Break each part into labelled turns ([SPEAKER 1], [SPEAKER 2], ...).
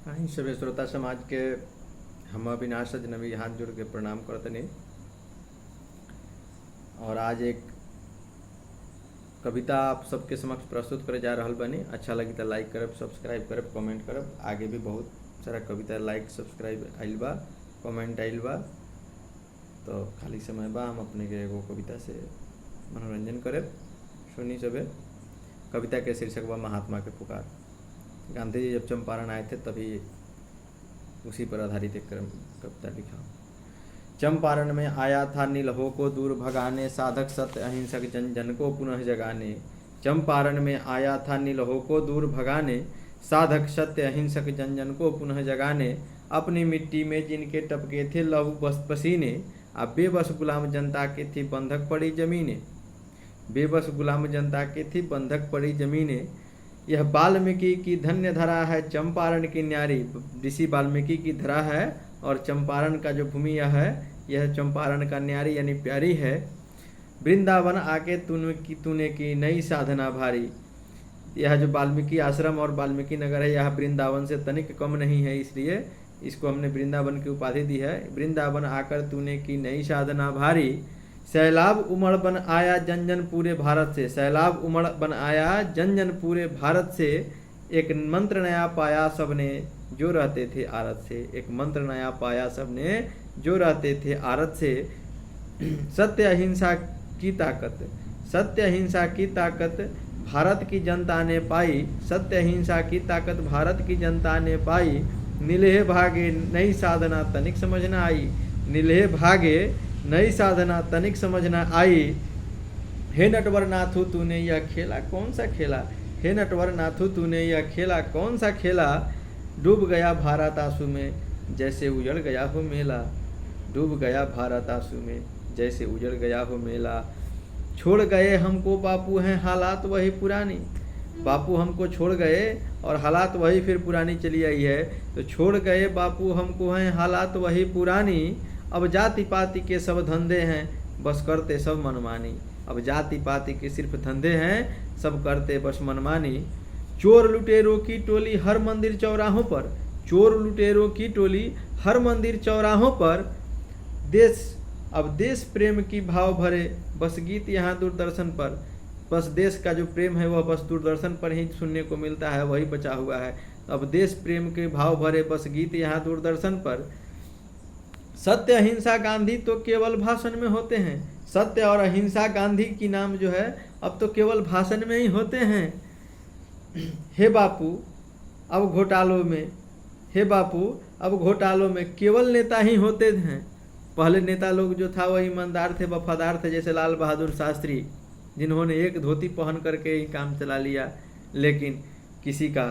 [SPEAKER 1] हाँ, सभी श्रोता समाज के हम अविनाश अजनबी हाथ जोड़ के प्रणाम करतनी। और आज एक कविता आप सबके समक्ष प्रस्तुत करे जा रहल बनी। अच्छा लगी तो लाइक करब, सब्सक्राइब करब, कमेंट करब। आगे भी बहुत सारा कविता लाइक सब्सक्राइब आइल बा, कमेंट आइल बा। तो खाली समय बा हम अपने के एगो कविता से मनोरंजन करब। सुनी सबे। कविता के शीर्षक बा महात्मा के पुकार। गांधी जी जब चंपारण आए थे तभी उसी पर आधारित एक कविता लिखा। चंपारण में आया था नीलहो को दूर भगाने, साधक सत्य अहिंसक जन जन को पुनः जगाने। चंपारण में आया था नीलहो को दूर भगाने, साधक सत्य अहिंसक जन जन को पुनः जगाने। अपनी मिट्टी में जिनके टपके थे लहू बस पसीने, अब बेबस गुलाम जनता के थी बंधक पड़ी जमीने। बेबस गुलाम जनता के थी बंधक पड़ी जमीने। यह वाल्मीकि की धन्य धरा है चंपारण की न्यारी। ऋषि वाल्मीकि की धरा है और चंपारण का जो भूमि यह है, यह चंपारण का न्यारी यानी प्यारी है। वृंदावन आके तूने की नई साधना भारी। यह जो वाल्मीकि आश्रम और वाल्मीकि नगर है, यह वृंदावन से तनिक कम नहीं है, इसलिए इसको हमने वृंदावन की उपाधि दी है। वृंदावन आकर तूने की नई साधना भारी। सैलाब उमड़ बन आया जन जन पूरे भारत से। सैलाब उमड़ बन आया जन जन पूरे भारत से। एक मंत्र नया पाया सबने जो रहते थे आरत से। एक मंत्र नया पाया सबने जो रहते थे आरत से। सत्य अहिंसा की ताकत, सत्य अहिंसा की ताकत भारत की जनता ने पाई। सत्य अहिंसा की ताकत भारत की जनता ने पाई। नीलेह भागे नई साधना तनिक समझ न आई। नीलेह भागे नई साधना तनिक समझ न आई। हे नटवर नाथू तूने यह खेला कौन सा खेला। हे नटवर नाथू तूने यह खेला कौन सा खेला। डूब गया भारत आंसू में जैसे उजड़ गया हो मेला। डूब गया भारत आंसू में जैसे उजड़ गया हो मेला। छोड़ गए हमको बापू हैं हालात वही पुरानी। बापू हमको छोड़ गए और हालात वही फिर पुरानी चली आई है। तो छोड़ गए बापू हमको हैं हालात वही पुरानी। अब जाति पाति के सब धंधे हैं बस करते सब मनमानी। अब जाति पाति के सिर्फ धंधे हैं, सब करते बस मनमानी। चोर लुटेरों की टोली हर मंदिर चौराहों पर। चोर लुटेरों की टोली हर मंदिर चौराहों पर। अब देश प्रेम की भाव भरे बस गीत यहाँ दूरदर्शन पर। बस देश का जो प्रेम है वह बस दूरदर्शन पर ही सुनने को मिलता है, वही बचा हुआ है। अब देश प्रेम के भाव भरे बस गीत यहाँ दूरदर्शन पर। सत्य अहिंसा गांधी तो केवल भाषण में होते हैं। सत्य और अहिंसा गांधी की नाम जो है अब तो केवल भाषण में ही होते हैं। हे बापू अब घोटालों में, हे बापू अब घोटालों में केवल नेता ही होते हैं। पहले नेता लोग जो था वह ईमानदार थे, वफादार थे, जैसे लाल बहादुर शास्त्री, जिन्होंने एक धोती पहन करके ही काम चला लिया, लेकिन किसी का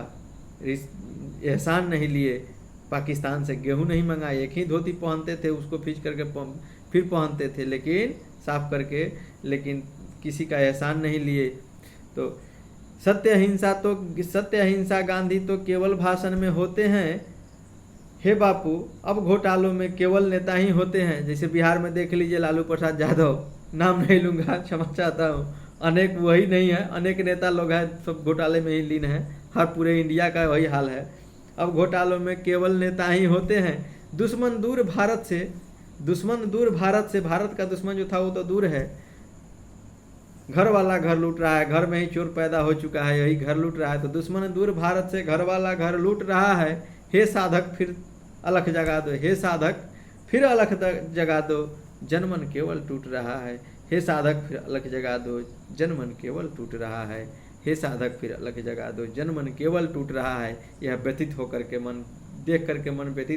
[SPEAKER 1] एहसान नहीं लिए। पाकिस्तान से गेहूं नहीं मंगाए, एक ही धोती पहनते थे, उसको खींच करके फिर पहनते थे, लेकिन साफ करके, लेकिन किसी का एहसान नहीं लिए। तो सत्य अहिंसा गांधी तो केवल भाषण में होते हैं। हे बापू अब घोटालों में केवल नेता ही होते हैं। जैसे बिहार में देख लीजिए लालू प्रसाद यादव, नाम नहीं लूंगा, क्षमा चाहता हूँ, अनेक वही नहीं है, अनेक नेता लोग हैं, सब घोटाले में ही लीन हैं। हर पूरे इंडिया का वही हाल है। अब घोटालों में केवल नेता ही होते हैं। दुश्मन दूर भारत से, दुश्मन दूर भारत से, भारत का दुश्मन जो था वो तो दूर है। घर वाला घर लूट रहा है, घर में ही चोर पैदा हो चुका है, यही घर लूट रहा है। तो दुश्मन दूर भारत से, घर वाला घर लूट रहा है। हे साधक फिर अलख जगा दो, हे साधक फिर अलख जगा दो, जनमन केवल टूट रहा है। हे साधक फिर अलख जगा दो, जनमन केवल टूट रहा है। हे साधक फिर अलग जगा दो, जनमन केवल टूट रहा है। यह व्यथित होकर के मन, देख करके मन व्यथित